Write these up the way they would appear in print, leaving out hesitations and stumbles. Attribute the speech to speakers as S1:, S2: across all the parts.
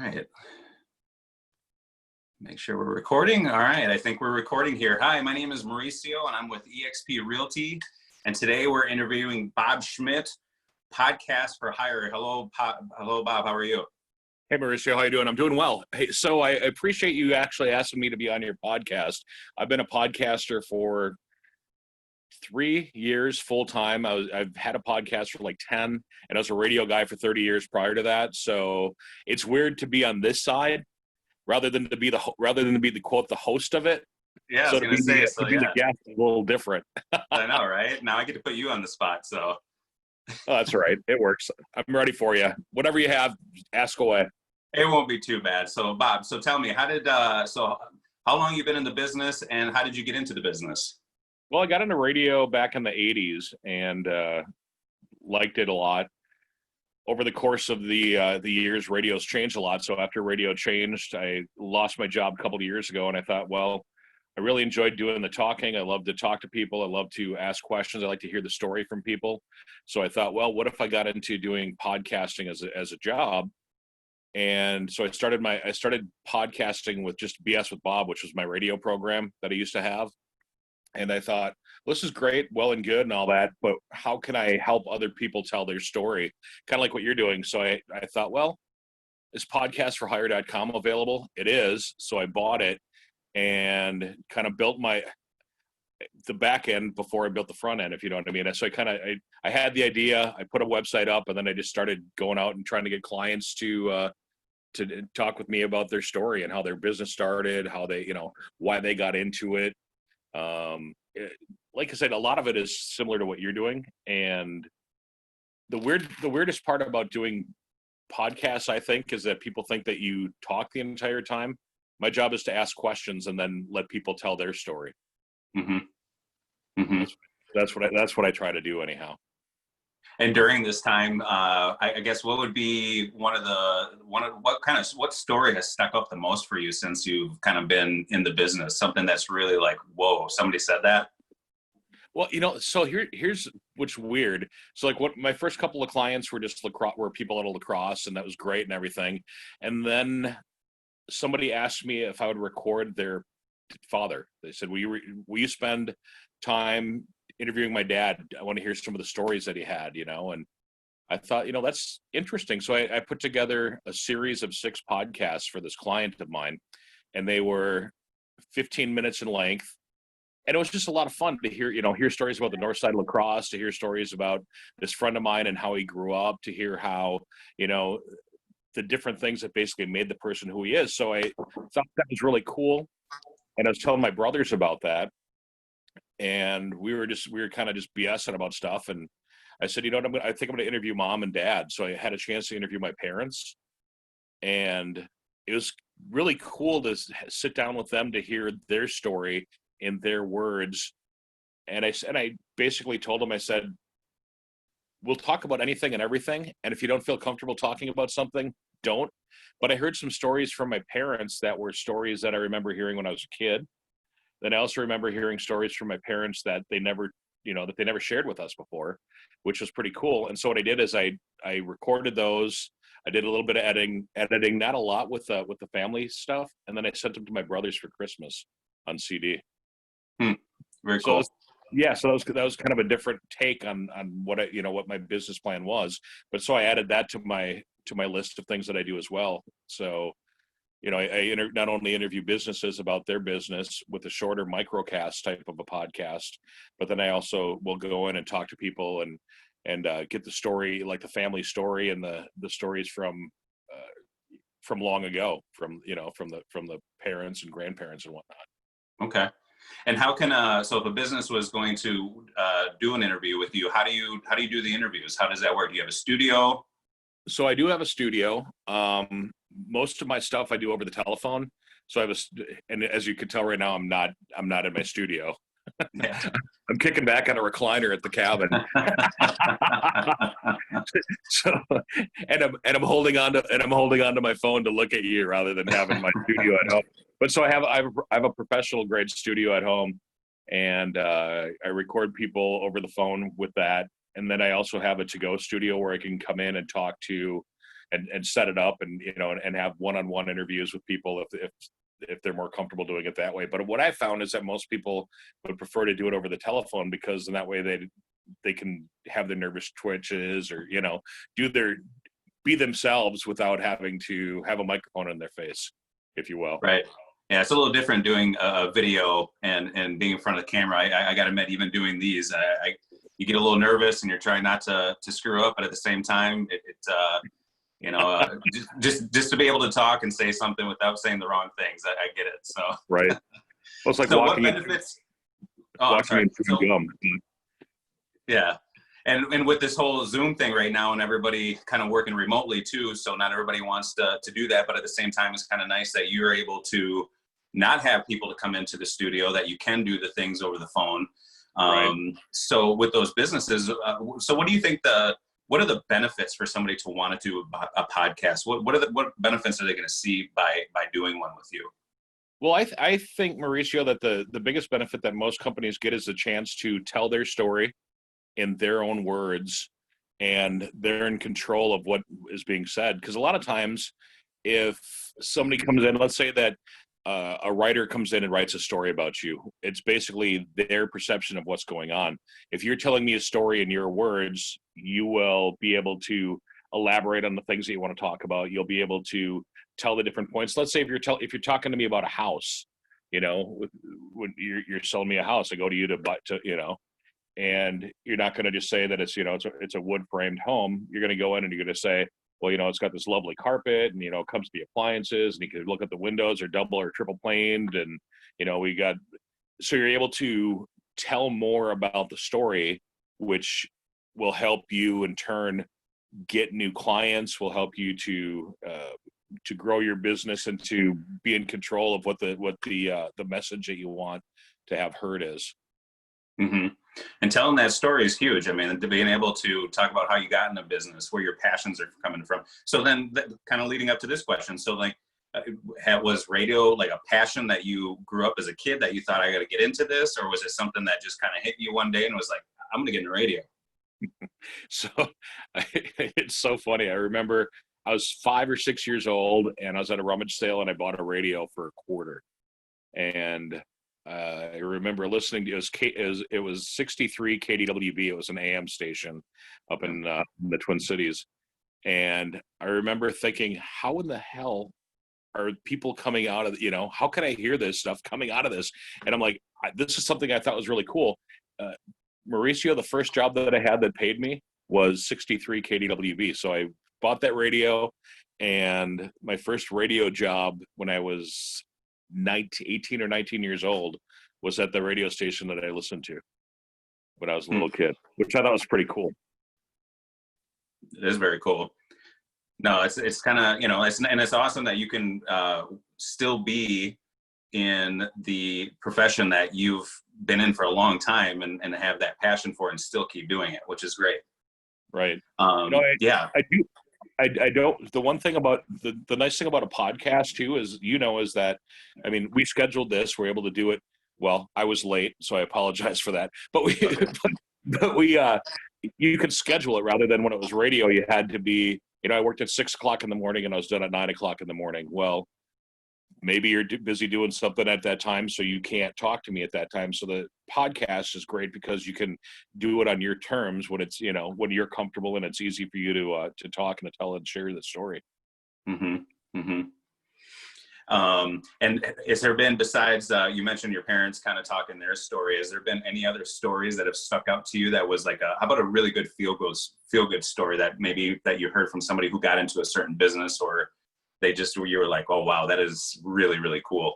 S1: right. Make sure we're recording. All right, I think we're recording here. Hi, my name is Mauricio, and I'm with eXp Realty. And today we're interviewing Bob Schmidt, podcast for hire. Hello, Bob. How are you?
S2: Hey, Mauricio, how you doing? I'm doing well. Hey, so I appreciate you actually asking me to be on your podcast. I've been a podcaster for 3 years full time. I've had a podcast for like 10, and I was a radio guy for 30 years prior to that. So it's weird to be on this side rather than to be the quote the host of it.
S1: Yeah, I
S2: So
S1: was going to say,
S2: to be the guest is a little different.
S1: I know, right? Now I get to put you on the spot, so.
S2: Oh, that's all right. It works. I'm ready for you. Whatever you have, ask away.
S1: It won't be too bad. So, Bob, so tell me, how long you been in the business, and how did you get into the business?
S2: Well, I got into radio back in the 80s and liked it a lot. Over the course of the years, radio's changed a lot. So after radio changed, I lost my job a couple of years ago, and I thought, well, I really enjoyed doing the talking. I love to talk to people. I love to ask questions. I like to hear the story from people. So I thought, well, what if I got into doing podcasting as a job? And so I started podcasting with just BS with Bob, which was my radio program that I used to have. And I thought, this is great, well and good and all that, but how can I help other people tell their story? Kind of like what you're doing. So I thought, well, is podcastforhire.com available? It is. So I bought it and kind of built the back end before I built the front end, if you know what I mean. So I had the idea, I put a website up, and then I just started going out and trying to get clients to talk with me about their story and how their business started, how they, why they got into it. Like I said, a lot of it is similar to what you're doing. And the weirdest part about doing podcasts, I think, is that people think that you talk the entire time. My job is to ask questions and then let people tell their story.
S1: Mm-hmm. Mm-hmm.
S2: That's what I try to do anyhow.
S1: And during this time, I guess what would be what story has stuck up the most for you since you've kind of been in the business? Something that's really like, whoa, somebody said that?
S2: Well, so here's what's weird. So like my first couple of clients were just were people at a lacrosse, and that was great and everything. And then somebody asked me if I would record their father. They said, will you spend time interviewing my dad? I want to hear some of the stories that he had, and I thought, that's interesting. So I put together a series of 6 podcasts for this client of mine, and they were 15 minutes in length. And it was just a lot of fun to hear stories about the North Side Lacrosse, to hear stories about this friend of mine and how he grew up, to hear how, the different things that basically made the person who he is. So I thought that was really cool. And I was telling my brothers about that. And we were kind of just BSing about stuff. And I said, I think I'm going to interview mom and dad. So I had a chance to interview my parents. And it was really cool to sit down with them to hear their story in their words. And I basically told them, I said, we'll talk about anything and everything. And if you don't feel comfortable talking about something, don't. But I heard some stories from my parents that were stories that I remember hearing when I was a kid. Then I also remember hearing stories from my parents that they never shared with us before, which was pretty cool. And so what I did is I recorded those. I did a little bit of editing, not a lot with the family stuff. And then I sent them to my brothers for Christmas on CD.
S1: Very cool.
S2: So that was kind of a different take on what my business plan was. But so I added that to my list of things that I do as well. So, I not only interview businesses about their business with a shorter microcast type of a podcast, but then I also will go in and talk to people and get the story, like the family story and the stories from long ago, from the parents and grandparents and whatnot.
S1: Okay. And how can so if a business was going to do an interview with you, how do you do the interviews? How does that work? Do you have a studio?
S2: So I do have a studio. Most of my stuff I do over the telephone. So and as you can tell right now, I'm not in my studio.
S1: Yeah.
S2: I'm kicking back on a recliner at the cabin. So, and I'm holding on to my phone to look at you rather than having my studio at home. But so I have a professional grade studio at home, and I record people over the phone with that. And then I also have a to-go studio where I can come in and talk to and set it up, and and have one-on-one interviews with people if they're more comfortable doing it that way. But what I found is that most people would prefer to do it over the telephone, because in that way they can have their nervous twitches, or be themselves without having to have a microphone in their face, if you will.
S1: Right. Yeah, it's a little different doing a video and being in front of the camera. I got to admit, even doing these, you get a little nervous and you're trying not to screw up, but at the same time, just to be able to talk and say something without saying the wrong things, I get it. So
S2: right. Well, it's like
S1: so
S2: walking
S1: what benefits?
S2: walking in chewing gum.
S1: Yeah. And with this whole Zoom thing right now, and everybody kind of working remotely too, so not everybody wants to do that, but at the same time, it's kind of nice that you're able to not have people to come into the studio, that you can do the things over the phone.
S2: Right.
S1: So with those businesses, so what do you think what are the benefits for somebody to want to do a podcast? What benefits are they going to see by doing one with you?
S2: Well, I think, Mauricio, that the biggest benefit that most companies get is the chance to tell their story in their own words, and they're in control of what is being said. Because a lot of times, if somebody comes in, let's say that a writer comes in and writes a story about you, it's basically their perception of what's going on. If you're telling me a story in your words, you will be able to elaborate on the things that you want to talk about. You'll be able to tell the different points. Let's say if you're talking to me about a house, when you're selling me a house, I go to you to buy, and you're not going to just say that it's a wood framed home. You're going to go in and you're going to say, well, it's got this lovely carpet, and it comes to the appliances, and you can look at the windows are double or triple planed, and so you're able to tell more about the story, which will help you in turn get new clients, will help you to grow your business and to be in control of what the message that you want to have heard is.
S1: Mm-hmm. And telling that story is huge. I mean, to being able to talk about how you got in a business, where your passions are coming from. So then kind of leading up to this question. So was radio like a passion that you grew up as a kid that you thought, I got to get into this? Or was it something that just kind of hit you one day and was like, I'm going to get into radio?
S2: So it's so funny. I remember I was 5 or 6 years old, and I was at a rummage sale, and I bought a radio for $0.25. And I remember listening to it was 63 KDWB. It was an AM station up in the Twin Cities, and I remember thinking, how in the hell are people coming out of how can I hear this stuff coming out of this? And I'm like, this is something I thought was really cool. Mauricio, the first job that I had that paid me was 63 KDWB. So I bought that radio, and my first radio job when I was 18 or 19 years old was at the radio station that I listened to when I was a little kid, which I thought was pretty cool.
S1: It is very cool. No, it's kind of, it's awesome that you can still be in the profession that you've been in for a long time and have that passion for it and still keep doing it, which is great.
S2: Right.
S1: Yeah.
S2: I don't. The one thing about the nice thing about a podcast too is that, I mean, we scheduled this. We're able to do it. Well, I was late, so I apologize for that. But you could schedule it rather than when it was radio. You had to be. I worked at 6 o'clock in the morning and I was done at 9 o'clock in the morning. Well, maybe you're busy doing something at that time, so you can't talk to me at that time. So the podcast is great because you can do it on your terms when it's, when you're comfortable and it's easy for you to talk and to tell and share the story.
S1: Mm-hmm. Mm-hmm. And has there been, besides, you mentioned your parents kind of talking their story, has there been any other stories that have stuck out to you that was like how about a really good feel good story that maybe that you heard from somebody who got into a certain business, or you were like, oh, wow, that is really, really cool?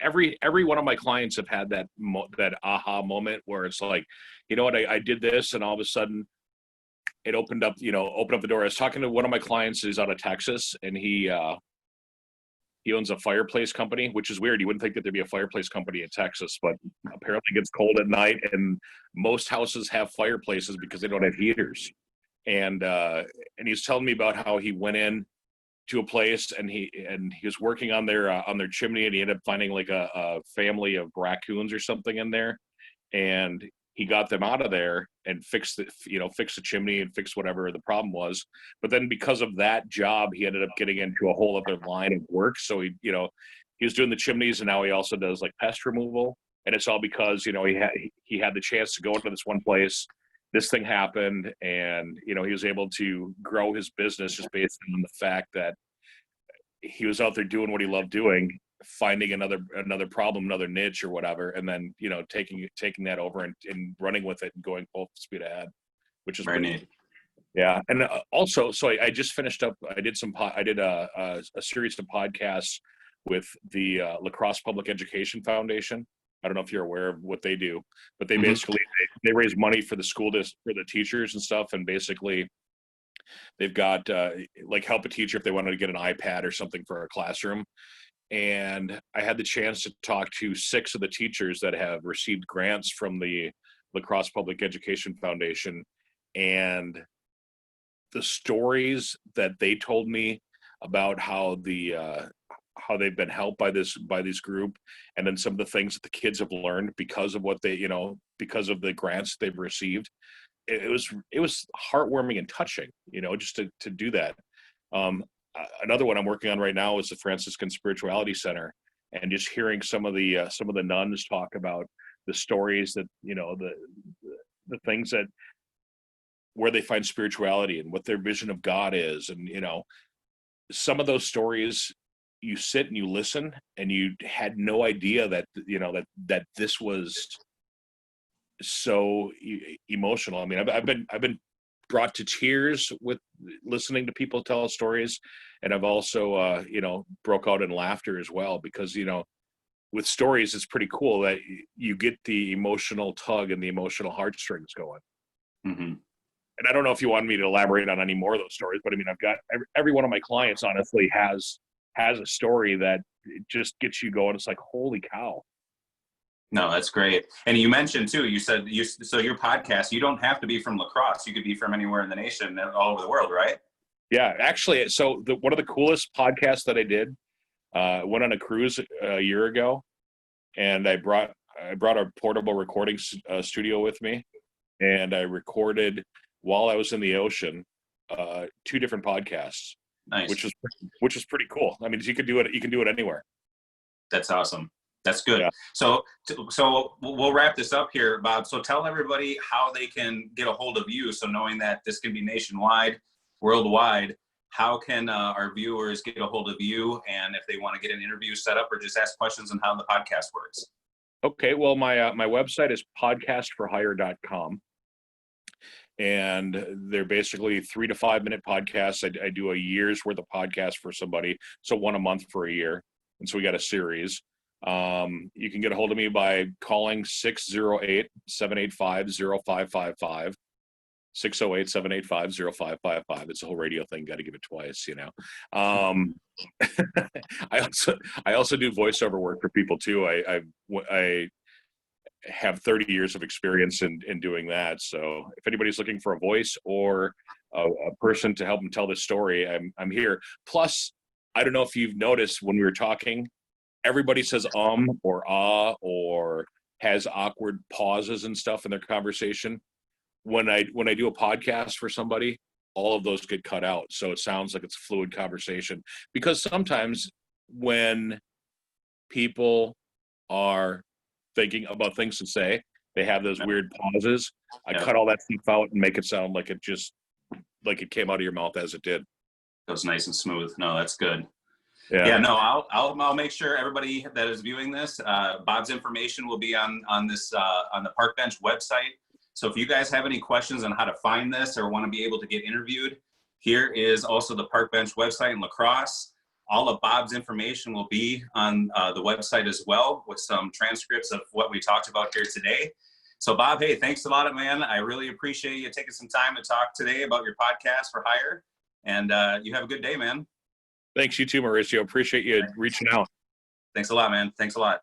S2: Every one of my clients have had that aha moment where it's like, I did this, and all of a sudden it opened up the door. I was talking to one of my clients who's out of Texas, and he owns a fireplace company, which is weird. You wouldn't think that there'd be a fireplace company in Texas, but apparently it gets cold at night, and most houses have fireplaces because they don't have heaters. And he's telling me about how he went in to a place and he was working on their chimney, and he ended up finding like a family of raccoons or something in there, and he got them out of there and fixed the chimney and fixed whatever the problem was. But then because of that job, he ended up getting into a whole other line of work. So he was doing the chimneys, and now he also does like pest removal. And it's all because, he had the chance to go into this one place. This thing happened, and, he was able to grow his business just based on the fact that he was out there doing what he loved doing, finding another problem, another niche or whatever, and then taking that over and running with it and going full speed ahead, which is
S1: very neat.
S2: Yeah, and also, so I just finished up. I did a series of podcasts with the Lacrosse Public Education Foundation. I don't know if you're aware of what they do, but they basically they raise money for the school for the teachers and stuff, and basically they've got like help a teacher if they wanted to get an iPad or something for a classroom. And I had the chance to talk to 6 of the teachers that have received grants from the Lacrosse Public Education Foundation, and the stories that they told me about how they've been helped by this group, and then some of the things that the kids have learned because of what they because of the grants they've received. It was heartwarming and touching, just to do that. Another one I'm working on right now is the Franciscan Spirituality Center, and just hearing some of the nuns talk about the stories that the things that where they find spirituality and what their vision of God is, and some of those stories, you sit and you listen, and you had no idea that that this was so emotional. I mean, I've been brought to tears with listening to people tell stories, and I've also broke out in laughter as well, because with stories it's pretty cool that you get the emotional tug and the emotional heartstrings going. And I don't know if you want me to elaborate on any more of those stories, but I mean, I've got every one of my clients honestly has a story that just gets you going. It's like, holy cow.
S1: No, that's great. And you mentioned too, you said so your podcast, you don't have to be from La Crosse. You could be from anywhere in the nation, all over the world, right?
S2: Yeah, actually. So one of the coolest podcasts that I did, went on a cruise a year ago, and I brought a portable recording studio with me, and I recorded while I was in the ocean, 2 different podcasts.
S1: Nice.
S2: Which is pretty cool. I mean, you can do it anywhere.
S1: That's awesome. That's good. Yeah. So we'll wrap this up here, Bob. So tell everybody how they can get a hold of you. So knowing that this can be nationwide, worldwide, how can our viewers get a hold of you? And if they want to get an interview set up or just ask questions on how the podcast works. Okay.
S2: Well, my website is podcastforhire.com. And they're basically 3 to 5 minute podcasts. I do a year's worth of podcasts for somebody. So 1 a month for a year. And so we got a series. You can get a hold of me by calling 608-785-0555, 608-785-0555. It's a whole radio thing. Got to give it twice, I also do voiceover work for people too. I have 30 years of experience in doing that. So if anybody's looking for a voice or a person to help them tell this story, I'm here. Plus, I don't know if you've noticed when we were talking, everybody says or ah or has awkward pauses and stuff in their conversation. When I do a podcast for somebody, all of those get cut out. So it sounds like it's a fluid conversation, because sometimes when people are thinking about things to say, they have those weird pauses. I cut all that stuff out and make it sound like it came out of your mouth as it did.
S1: It was nice and smooth. No, that's good. Yeah, no, I'll make sure everybody that is viewing this, Bob's information will be on this on the Park Bench website. So if you guys have any questions on how to find this or want to be able to get interviewed, here is also the Park Bench website in La Crosse. All of Bob's information will be on the website as well, with some transcripts of what we talked about here today. So Bob, hey, thanks a lot, man. I really appreciate you taking some time to talk today about your podcast for hire. And you have a good day, man.
S2: Thanks, you too, Mauricio. Appreciate you reaching out.
S1: Thanks a lot, man. Thanks a lot.